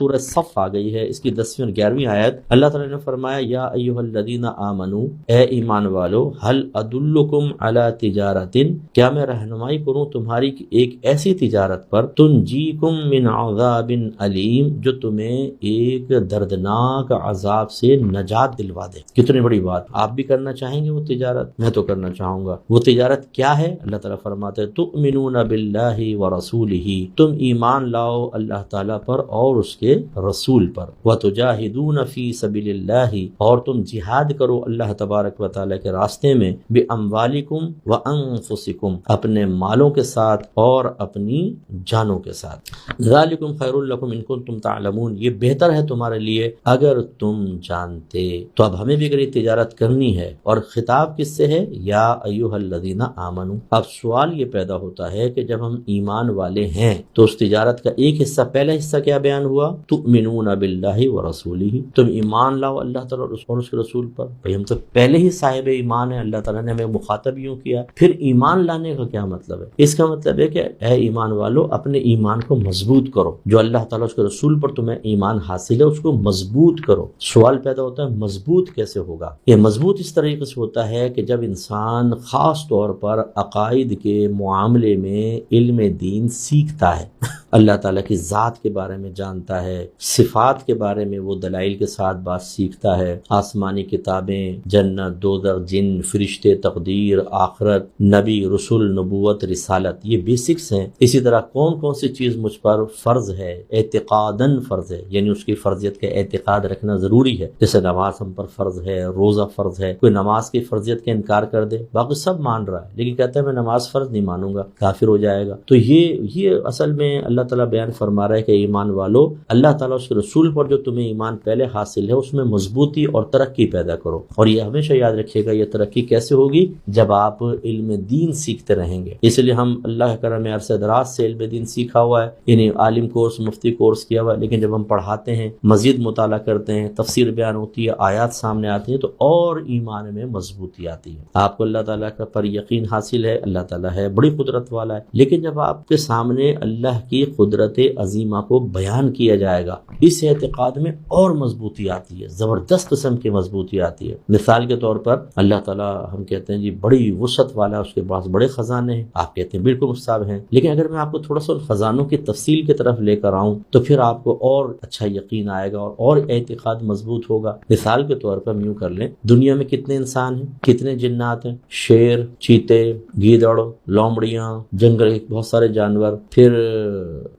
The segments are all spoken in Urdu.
سورہ صف آ گئی ہے، اس کی 10ویں اور 11ویں آیت، اللہ تعالیٰ نے فرمایا یا ایھا الذین آمنو، اے ایمان والو، هل ادلکم علی تجارت، کیا میں رہنمائی کروں تمہاری ایک ایسی تجارت پر، تنجیکم من عذاب علیم، جو تمہیں ایک دردناک عذاب سے نجات دلوا دے۔ کتنی بڑی بات، آپ بھی کرنا چاہیں گے وہ تجارت؟ میں تو کرنا چاہوں گا۔ وہ تجارت کیا ہے؟ اللہ تعالیٰ فرماتے ہیں تؤمنون باللہ ورسولہ، تم ایمان لاؤ اللہ تعالیٰ پر اور اس کے رسول پر، وتجاہدون فی سبیل اللہ، اور تم جہاد کرو اللہ تبارک و تعالیٰ کے راستے میں، باموالکم وانفسکم، اپنے مالوں کے ساتھ اور اپنی جانوں کے ساتھ۔ ذالکم خیر لکم ان کنتم تعلمون، یہ بہتر ہے تمہارے لیے اگر تم جانتے۔ تو اب ہمیں بھی اگر یہ تجارت کرنی ہے، اور خطاب کس سے ہے؟ یا ایھا الذین آمنو۔ اب سوال یہ پیدا ہوتا ہے کہ جب ہم ایمان والے ہیں تو اس تجارت کا ایک حصہ، پہلا حصہ کیا بیان ہوا؟ تؤمنون باللہ ورسولہ، تم ایمان لاؤ اللہ تعالیٰ اور اس کے رسول پر۔ بھئی ہم تو پہلے ہی صاحب ایمان ہیں، اللہ تعالیٰ نے ہمیں مخاطب یوں کیا۔ پھر ایمان لانے کا کیا مطلب ہے؟ اس کا مطلب ہے کہ اے ایمان والو، اپنے ایمان کو مضبوط کرو، جو اللہ تعالیٰ اس کے رسول پر تمہیں ایمان حاصل ہے اس کو مضبوط کرو۔ سوال پیدا ہوتا ہے مضبوط کیسے ہوگا؟ یہ مضبوط اس طریقے سے ہوتا ہے کہ جب انسان خاص طور پر عقائد کے معاملے میں علم دین سیکھتا ہے، اللہ تعالیٰ کی ذات کے بارے میں جانتا ہے، صفات کے بارے میں وہ دلائل کے ساتھ بات سیکھتا ہے، آسمانی کتابیں، جنت، دوزخ، جن، فرشتے، تقدیر، آخرت، نبی، رسول، نبوت، رسالت، یہ بیسکس ہیں۔ اسی طرح کون کون سی چیز مجھ پر فرض ہے، اعتقاداً فرض ہے، یعنی اس کی فرضیت کا اعتقاد رکھنا ضروری ہے۔ جیسے نماز ہم پر فرض ہے، روزہ فرض ہے۔ کوئی نماز کی فرضیت کا انکار کر دے، باقی سب مان رہا ہے لیکن کہتا ہے میں نماز فرض نہیں مانوں گا، کافر ہو جائے گا۔ تو یہ اصل میں اللہ تعالیٰ بیان فرما رہا ہے کہ ایمان والو، اللہ تعالیٰ اس کے رسول پر جو تمہیں ایمان پہلے حاصل ہے اس میں مضبوطی اور ترقی پیدا کرو۔ اور یہ ہمیشہ یاد رکھیے گا، یہ ترقی کیسے ہوگی؟ جب آپ علم دین سیکھتے رہیں گے۔ اس لیے ہم اللہ کے کرم عرصہ دراز سے علم دین سیکھا ہوا ہے، یعنی عالم کورس، مفتی کورس کیا ہوا ہے، لیکن جب ہم پڑھاتے ہیں، مزید مطالعہ کرتے ہیں، تفسیر بیان ہوتی ہے، آیات سامنے آتی ہیں، تو اور ایمان میں مضبوطی آتی ہے۔ آپ کو اللہ تعالیٰ کا پر یقین حاصل ہے، اللہ تعالیٰ ہے، بڑی قدرت والا ہے، لیکن جب آپ کے سامنے اللہ کی قدرت عظیمہ کو بیان کیا جائے گا، اس اعتقاد میں اور مضبوطی آتی ہے، زبردست قسم کی مضبوطی آتی ہے۔ مثال کے طور پر اللہ تعالیٰ، ہم کہتے ہیں جی بڑی وسعت والا، اس کے پاس بڑے خزانے ہیں، آپ کہتے ہیں بالکل مصاب ہیں، لیکن اگر میں آپ کو تھوڑا سا خزانوں کی تفصیل کی طرف لے کر آؤں تو پھر آپ کو اور اچھا یقین آئے گا اور اعتقاد مضبوط ہوگا۔ مثال کے طور پر ہم یوں کر لیں، دنیا میں کتنے انسان ہیں، کتنے جنات ہیں؟ شیر، چیتے، گیدڑ، لومڑیاں، جنگل کے بہت سارے جانور، پھر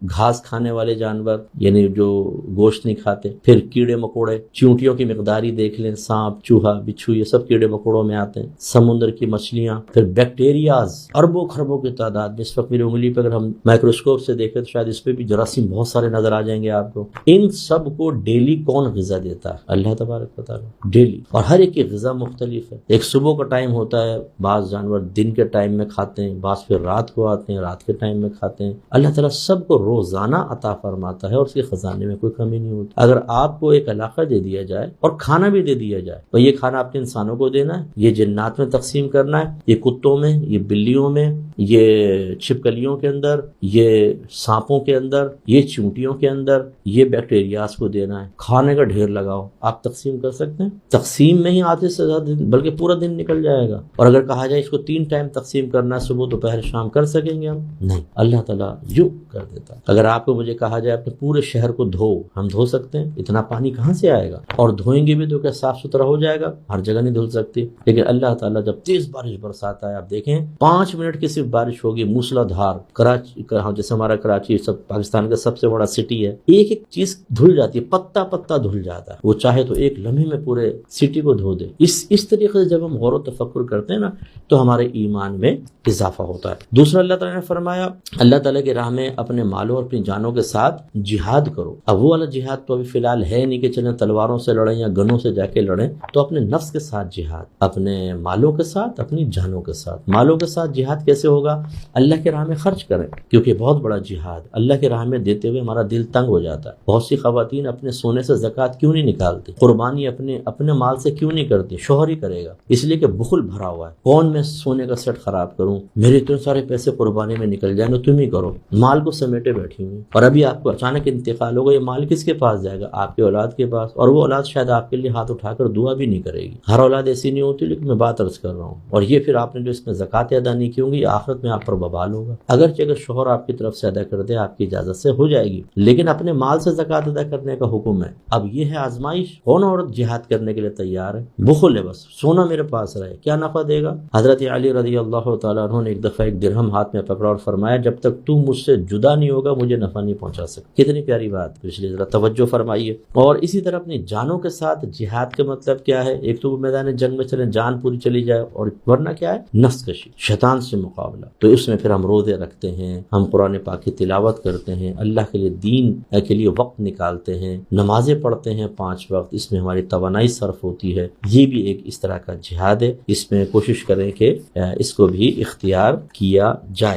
گھاس کھانے والے جانور یعنی جو گوشت نہیں کھاتے، پھر کیڑے مکوڑے، چیونٹیوں کی مقدار ہی دیکھ لیں، سانپ، چوہا، بچھو، یہ سب کیڑے مکوڑوں میں آتے ہیں، سمندر کی مچھلیاں، پھر بیکٹیریاز، اربوں خربوں کی تعداد میں۔ اس وقت میری انگلی پہ اگر ہم مائکروسکوپ سے دیکھیں تو شاید اس پہ بھی جراثیم بہت سارے نظر آ جائیں گے آپ کو۔ ان سب کو ڈیلی کون غذا دیتا ہے؟ اللہ تبارک و تعالیٰ، ڈیلی، اور ہر ایک کی غذا مختلف ہے۔ ایک صبح کا ٹائم ہوتا ہے، بعض جانور دن کے ٹائم میں کھاتے ہیں، بعض پھر رات کو آتے ہیں، رات کے ٹائم میں کھاتے ہیں۔ اللہ تعالیٰ سب کو روزانہ عطا فرماتا ہے اور اس کے خزانے میں کوئی کمی نہیں ہوتی۔ اگر آپ کو ایک علاقہ دے دیا جائے اور کھانا بھی دے دیا جائے تو یہ کھانا آپ نے انسانوں کو دینا ہے، یہ جنات میں تقسیم کرنا ہے، یہ کتوں میں، یہ بلیوں میں، یہ چھپکلیوں کے اندر، یہ سانپوں کے اندر، یہ چیونٹیوں کے اندر، یہ بیکٹیریاز کو دینا ہے۔ کھانے کا ڈھیر لگاؤ، آپ تقسیم کر سکتے ہیں؟ تقسیم میں ہی آدھے سے زیادہ دن بلکہ پورا دن نکل جائے گا۔ اور اگر کہا جائے اس کو 3 ٹائم تقسیم کرنا ہے، صبح دوپہر شام، کر سکیں گے ہم؟ نہیں، اللہ تعالیٰ یوں کر دیتا۔ اگر آپ کو مجھے کہا جائے اپنے پورے شہر کو دھو، ہم دھو سکتے ہیں؟ اتنا پانی کہاں سے آئے گا؟ اور دھوئیں گے بھی تو کیا صاف ستھرا ہو جائے گا؟ ہر جگہ نہیں دھل سکتی۔ لیکن اللہ تعالیٰ جب تیز بارش برساتا ہے، آپ دیکھیں 5 منٹ کی صرف بارش ہوگی، موسلا دھار، کراچی، جیسے ہمارا کراچی سب پاکستان کا سب سے بڑا سٹی ہے، ایک ایک چیز دھل جاتی ہے، پتا پتا دھل جاتا ہے، وہ چاہے تو ایک لمحے میں پورے سٹی کو دھو دے۔ اس طریقے سے جب ہم غور و تفکر کرتے ہیں نا تو ہمارے ایمان میں اضافہ ہوتا ہے۔ دوسرا اللہ تعالیٰ نے فرمایا اللہ تعالیٰ کی راہ میں اپنے مالوں اور اپنی جانوں کے ساتھ جہاد کرو۔ اب وہ والا جہاد تو ابھی فی الحال ہے نہیں کہ چلیں تلواروں سے لڑیں یا گنوں سے جا کے لڑیں، تو اپنے نفس کے ساتھ جہاد، اپنے مالوں کے ساتھ، اپنی جانوں کے ساتھ۔ مالوں کے ساتھ جہاد کیسے ہوگا؟ اللہ کی راہ میں خرچ کریں، کیونکہ بہت بڑا جہاد اللہ کی راہ میں دیتے ہوئے ہمارا دل تنگ ہو جاتا ہے۔ بہت سی خواتین اپنے سونے سے زکوٰۃ کیوں نہیں نکالتی، قربانی اپنے مال سے کیوں نہیں کرتی؟ شوہر ہی کرے گا، اس لیے کہ بخل بھرا ہوا ہے، کون میں سونے کا سیٹ خراب کروں، میرے اتنے سارے پیسے قربانی میں نکل جائیں، تم ہی کرو، مال کو سمیٹے بیٹھی ہوئی، اور ابھی آپ کو اچانک انتقال ہوگا، یہ مال کس کے پاس جائے گا؟ آپ کے اولاد کے پاس، اور وہ اولاد شاید آپ کے لیے ہاتھ اٹھا کر دعا بھی نہیں کرے گی۔ ہر اولاد ایسی نہیں ہوتی، لیکن میں بات عرض کر رہا ہوں۔ اور یہ پھر آپ نے جو اس میں زکوٰۃ ادا نہیں کی ہوں گی، آخرت میں آپ پر وبال ہوگا۔ اگرچہ اگر شوہر آپ کی طرف سے ادا کر دے، آپ کی اجازت سے ہو جائے گی، لیکن اپنے مال سے زکوٰۃ ادا کرنے کا حکم ہے۔ اب یہ ہے آزمائش، کون عورت جہاد کرنے کے لیے تیار ہے؟ بخل ہے، بس سونا میرے پاس رہے، کیا نفع دے گا؟ حضرت علی رضی اللہ تعالیٰ عنہ نے ایک دفعہ ایک درہم ہاتھ میں پکڑا اور فرمایا، جب تک تو مجھ سے جدا نہیں ہوگا مجھے نفع نہیں پہنچا سکتا۔ کتنی پیاری بات، اس لیے ذرا توجہ فرمائیے۔ اور اسی طرح اپنی جانوں کے ساتھ جہاد کا مطلب کیا ہے؟ ایک تو میدان جنگ میں چلیں، جان پوری چلی جائے، اور ورنہ کیا ہے؟ نفس کشی، شیطان سے مقابلہ۔ تو اس میں پھر ہم روزے رکھتے ہیں، ہم قرآن پاک کی تلاوت کرتے ہیں، اللہ کے لیے دین کے لیے وقت نکالتے ہیں، نمازیں پڑھتے ہیں 5 وقت، اس میں ہماری توانائی صرف ہوتی ہے۔ یہ بھی ایک اس طرح کا جہاد ہے، اس میں کوشش کریں کہ اس کو بھی اختیار کیا جائے۔